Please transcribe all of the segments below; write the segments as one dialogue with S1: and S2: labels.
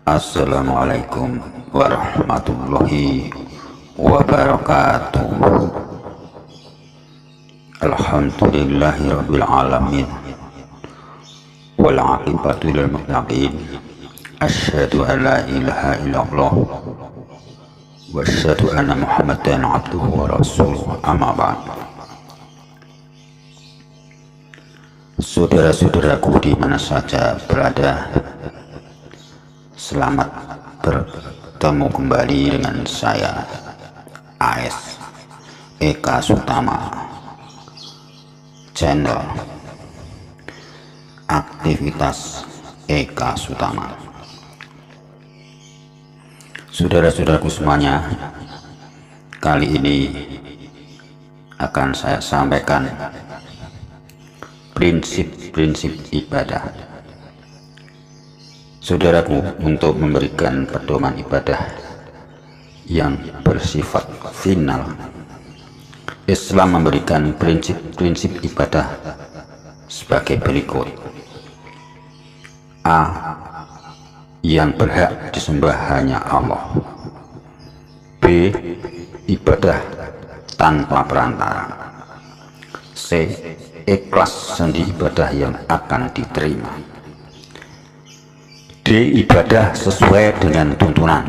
S1: Assalamualaikum warahmatullahi wabarakatuh. Alhamdulillahi rabbil alamin, wal aqibatu lil muttaqin. Asyhadu an la ilaha illallah wa asyhadu anna Muhammadan abduhu wa rasuluh. Amma ba'd. Saudara-saudaraku di mana saja berada, selamat bertemu kembali dengan saya, AS Eka Sutama, channel aktivitas Eka Sutama. Saudara-saudaraku semuanya, kali ini akan saya sampaikan prinsip-prinsip ibadah. Saudaraku, untuk memberikan pedoman ibadah yang bersifat final, Islam memberikan prinsip-prinsip ibadah sebagai berikut. A. Yang berhak disembah hanya Allah. B. Ibadah tanpa perantara. C. Ikhlas sendi ibadah yang akan diterima. D. Ibadah sesuai dengan tuntunan.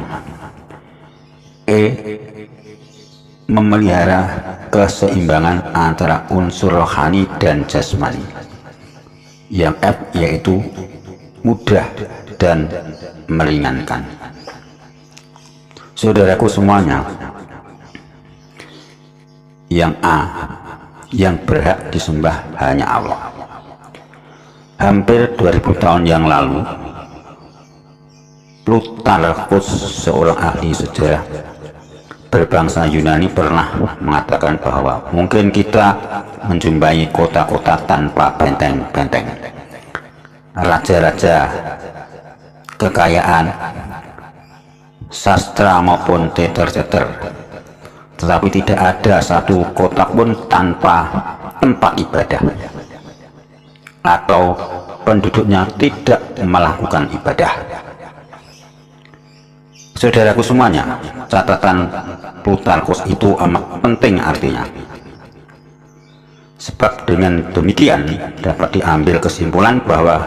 S1: E. Memelihara keseimbangan antara unsur rohani dan jasmani. Yang F yaitu mudah dan meringankan. Saudaraku semuanya, yang A, yang berhak disembah hanya Allah. Hampir 2000 tahun yang lalu, Plutarchus, seorang ahli sejarah berbangsa Yunani, pernah mengatakan bahwa mungkin kita menjumpai kota-kota tanpa benteng-benteng, raja-raja, kekayaan, sastra maupun teater-teater, tetapi tidak ada satu kota pun tanpa tempat ibadah atau penduduknya tidak melakukan ibadah. Saudaraku semuanya, catatan Plutarchus itu amat penting artinya, sebab dengan demikian dapat diambil kesimpulan bahwa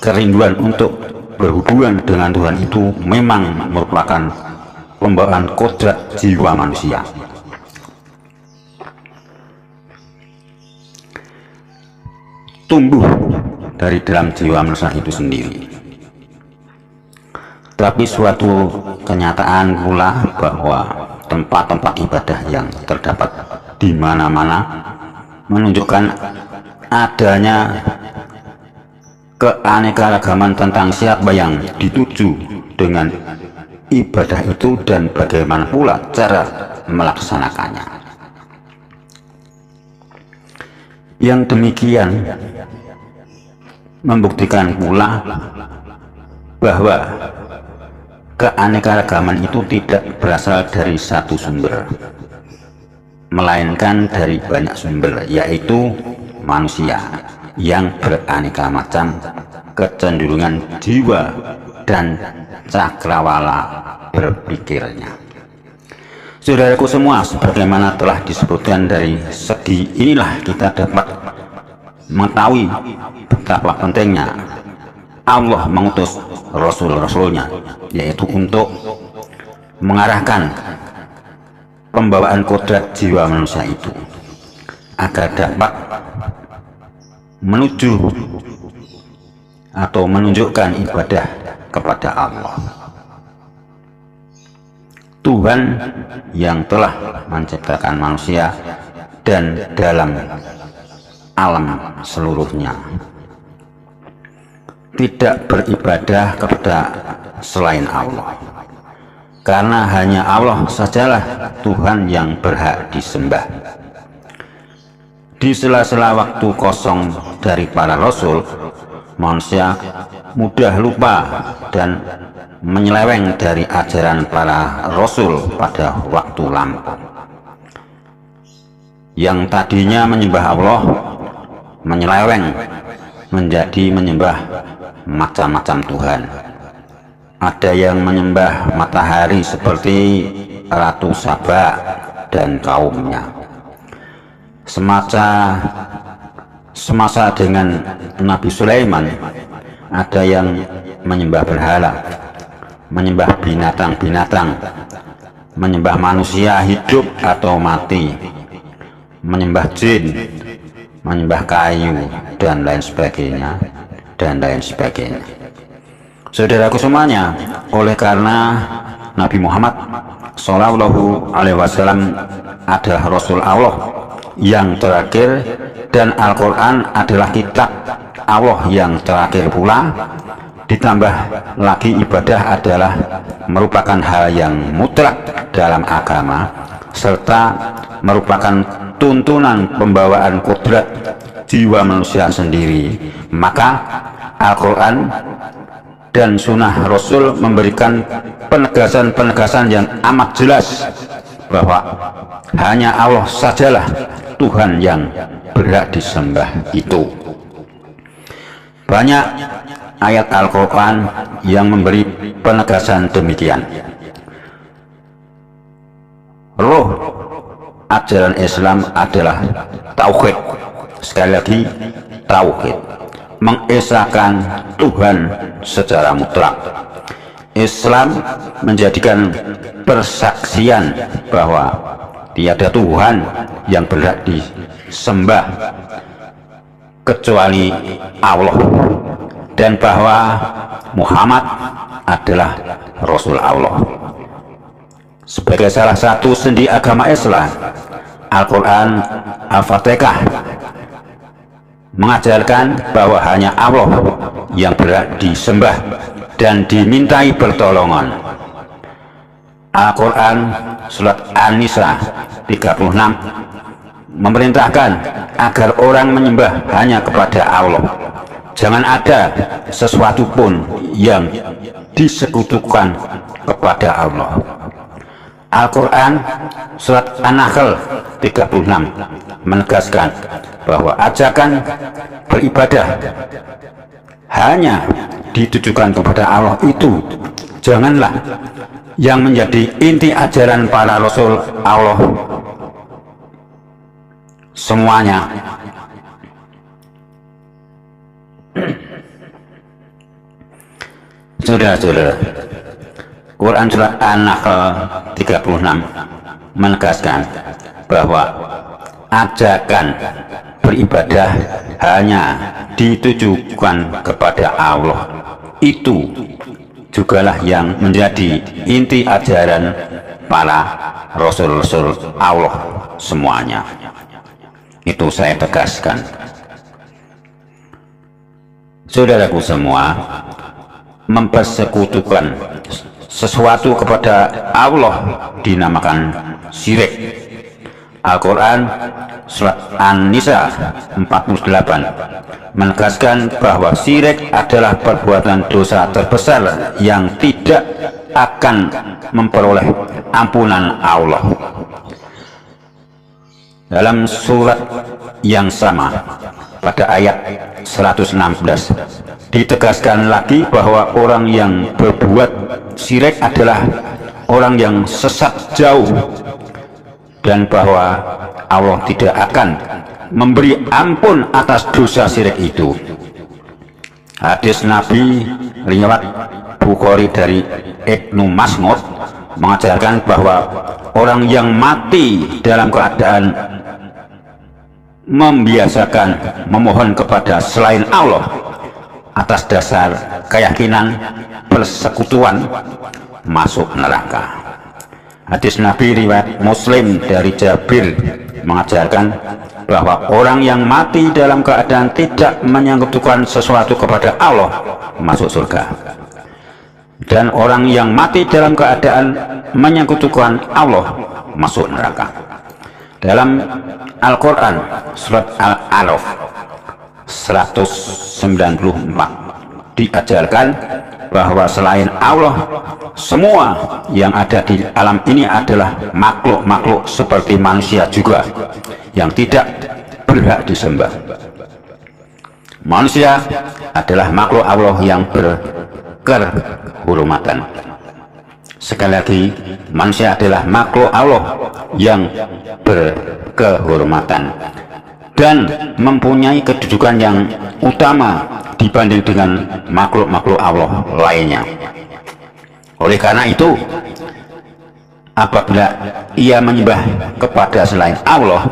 S1: kerinduan untuk berhubungan dengan Tuhan itu memang merupakan pembawaan kodrat jiwa manusia. Tumbuh dari dalam jiwa manusia itu sendiri. Tapi suatu kenyataan pula bahwa tempat-tempat ibadah yang terdapat di mana-mana menunjukkan adanya keanekaragaman tentang siapa yang dituju dengan ibadah itu dan bagaimana pula cara melaksanakannya. Yang demikian membuktikan pula bahwa keanekaragaman itu tidak berasal dari satu sumber, melainkan dari banyak sumber, yaitu manusia yang beraneka macam kecenderungan jiwa dan cakrawala berpikirnya. Saudaraku semua, sebagaimana telah disebutkan, dari segi inilah kita dapat mengetahui betapa pentingnya Allah mengutus Rasul-Rasulnya, yaitu untuk mengarahkan pembawaan kodrat jiwa manusia itu agar dapat menuju atau menunjukkan ibadah kepada Allah, Tuhan yang telah menciptakan manusia dan dalam alam seluruhnya. Tidak beribadah kepada selain Allah, karena hanya Allah sajalah Tuhan yang berhak disembah. Di sela-sela waktu kosong dari para rasul, manusia mudah lupa dan menyeleweng dari ajaran para rasul pada waktu lampau. Yang tadinya menyembah Allah menyeleweng menjadi menyembah macam-macam Tuhan, Ada yang menyembah matahari seperti Ratu Saba dan kaumnya. Semasa dengan Nabi Sulaiman, ada yang menyembah berhala, menyembah binatang-binatang, menyembah manusia hidup atau mati, menyembah jin, menyembah kayu, dan lain sebagainya, dan lain sebagainya. Saudaraku semuanya, oleh karena Nabi Muhammad Shallallahu Alaihi Wasallam adalah Rasul Allah yang terakhir, dan Al-Quran adalah kitab Allah yang terakhir pula, ditambah lagi ibadah adalah merupakan hal yang mutlak dalam agama, serta merupakan tuntunan pembawaan kodrat jiwa manusia sendiri, maka Al-Quran dan sunnah Rasul memberikan penegasan-penegasan yang amat jelas bahwa hanya Allah sajalah Tuhan yang berhak disembah itu. Banyak ayat Al-Quran yang memberi penegasan demikian. Roh ajaran Islam adalah tauhid. Sekali lagi, tauhid, mengesahkan Tuhan secara mutlak. Islam menjadikan persaksian bahwa tiada Tuhan yang berhak disembah kecuali Allah, dan bahwa Muhammad adalah Rasul Allah. Sebagai salah satu sendi agama Islam, Al-Quran Al-Fatihah mengajarkan bahwa hanya Allah yang berhak disembah dan dimintai pertolongan. Al-Quran Surat An-Nisa 36 memerintahkan agar orang menyembah hanya kepada Allah. Jangan ada sesuatu pun yang disekutukan kepada Allah. Al-Quran Surat An-Nahl 36 menegaskan bahwa ajakan beribadah hanya ditujukan kepada Allah itu janganlah yang menjadi inti ajaran para Rasul Allah semuanya. Saudara-saudara, Quran Surat An-Nahl 36 menegaskan bahwa ajakan beribadah hanya ditujukan kepada Allah itu jugalah yang menjadi inti ajaran para Rasul-Rasul Allah semuanya. Itu saya tegaskan. Saudaraku semua, mempersekutukan sesuatu kepada Allah dinamakan syirik. Al-Quran Surat An-Nisa 48 menegaskan bahwa syirik adalah perbuatan dosa terbesar yang tidak akan memperoleh ampunan Allah. Dalam surat yang sama pada ayat 116 ditegaskan lagi bahwa orang yang berbuat syirik adalah orang yang sesat jauh, dan bahwa Allah tidak akan memberi ampun atas dosa syirik itu. Hadis Nabi riwayat Bukhari dari Ibnu Mas'ud mengajarkan bahwa orang yang mati dalam keadaan membiasakan memohon kepada selain Allah atas dasar keyakinan persekutuan masuk neraka. Hadis Nabi riwayat Muslim dari Jabir mengajarkan bahwa orang yang mati dalam keadaan tidak menyekutukan sesuatu kepada Allah masuk surga, dan orang yang mati dalam keadaan menyekutukan Allah masuk neraka. Dalam Al-Quran Surat Al-Araf 194 diajarkan bahwa selain Allah, semua yang ada di alam ini adalah makhluk-makhluk seperti manusia juga yang tidak berhak disembah. Manusia adalah makhluk Allah yang kehormatan. Sekali lagi, manusia adalah makhluk Allah yang berkehormatan dan mempunyai kedudukan yang utama dibanding dengan makhluk-makhluk Allah lainnya. Oleh karena itu, apabila ia menyembah kepada selain Allah,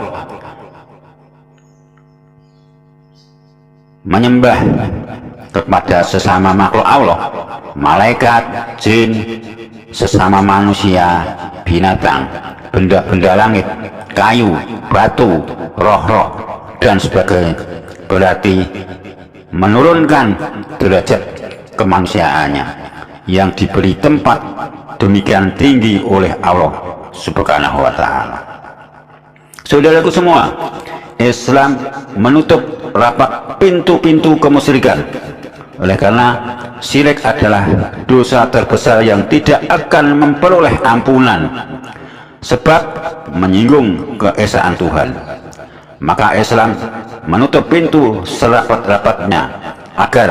S1: menyembah kepada sesama makhluk Allah, malaikat, jin, sesama manusia, binatang, benda-benda langit, kayu, batu, roh-roh, dan sebagainya, berarti menurunkan derajat kemanusiaannya yang diberi tempat demikian tinggi oleh Allah Subhanahu wa Ta'ala. Saudaraku semua, Islam menutup rapat pintu-pintu kemusyrikan. Oleh karena syirik adalah dosa terbesar yang tidak akan memperoleh ampunan, sebab menyinggung keesaan Tuhan. Maka Islam menutup pintu serapat-rapatnya agar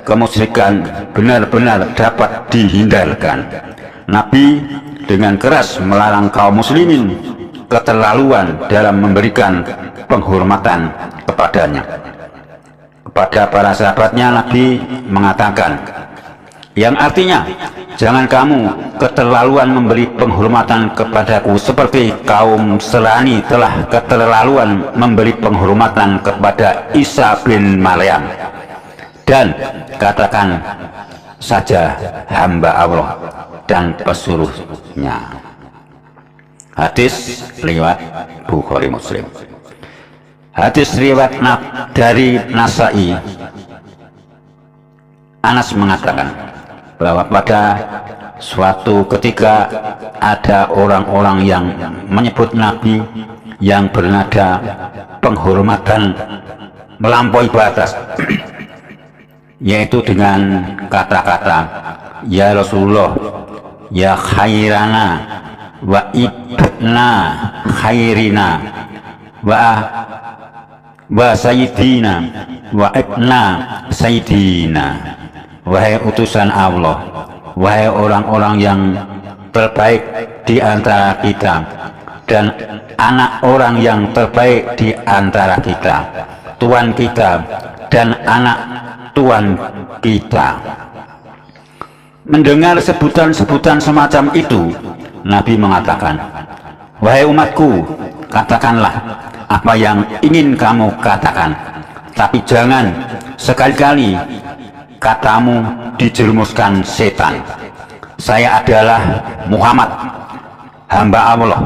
S1: kemusyrikan benar-benar dapat dihindarkan. Nabi dengan keras melarang kaum muslimin keterlaluan dalam memberikan penghormatan kepadanya. Kepada para sahabatnya Nabi mengatakan, yang artinya, jangan kamu keterlaluan memberi penghormatan kepadaku seperti kaum Serani telah keterlaluan memberi penghormatan kepada Isa bin Maryam, dan katakan saja hamba Allah dan pesuruhnya. Hadis riwayat Bukhari Muslim. Hadis riwayat dari Nasai, Anas mengatakan bahwa pada suatu ketika ada orang-orang yang menyebut Nabi yang bernada penghormatan melampaui batas, yaitu dengan kata-kata ya Rasulullah, ya khairana, wa ibna khairina, wa sayyidina, wa ibna sayyidina. Wahai utusan Allah, wahai orang-orang yang terbaik di antara kita dan anak orang yang terbaik di antara kita, Tuan kita dan anak Tuan kita. Mendengar sebutan-sebutan semacam itu, Nabi mengatakan, wahai umatku, katakanlah apa yang ingin kamu katakan, tapi jangan sekali-kali katamu dijerumuskan setan. Saya adalah Muhammad, hamba Allah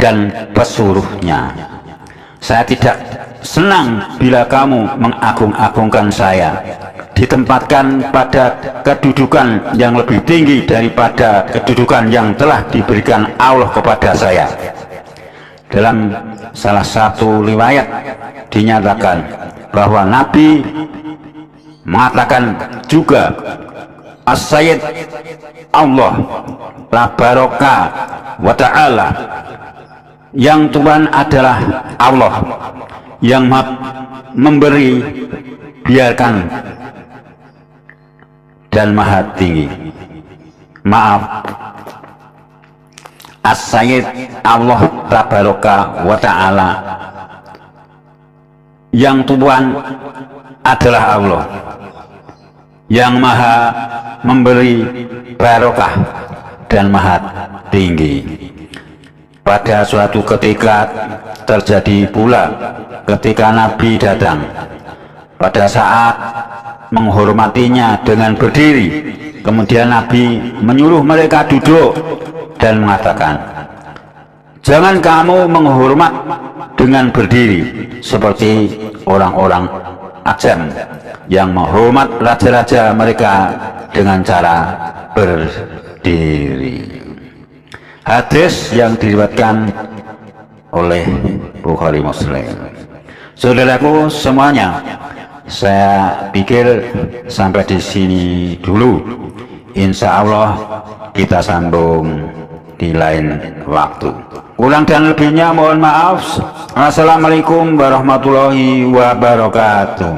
S1: dan pesuruhnya. Saya tidak senang bila kamu mengagung-agungkan saya, ditempatkan pada kedudukan yang lebih tinggi daripada kedudukan yang telah diberikan Allah kepada saya. Dalam salah satu riwayat dinyatakan bahwa Nabi mengatakan juga, As-Sayyid Allah la baraka wa ta'ala, yang Tuhan adalah Allah yang memberi, biarkan dan maha tinggi. Maaf, As-Sayyid Allah la baraka wa ta'ala, yang Tuhan adalah Allah yang maha memberi barokah dan maha tinggi. Pada suatu ketika terjadi pula ketika Nabi datang, pada saat menghormatinya dengan berdiri, kemudian Nabi menyuruh mereka duduk dan mengatakan, jangan kamu menghormat dengan berdiri seperti orang-orang Ajam yang menghormat raja-raja mereka dengan cara berdiri. Hadis yang diriwayatkan oleh Bukhari Muslim. Saudaraku semuanya, saya pikir sampai di sini dulu. Insya Allah kita sambung di lain waktu. Kurang dan lebihnya mohon maaf. Assalamualaikum warahmatullahi wabarakatuh.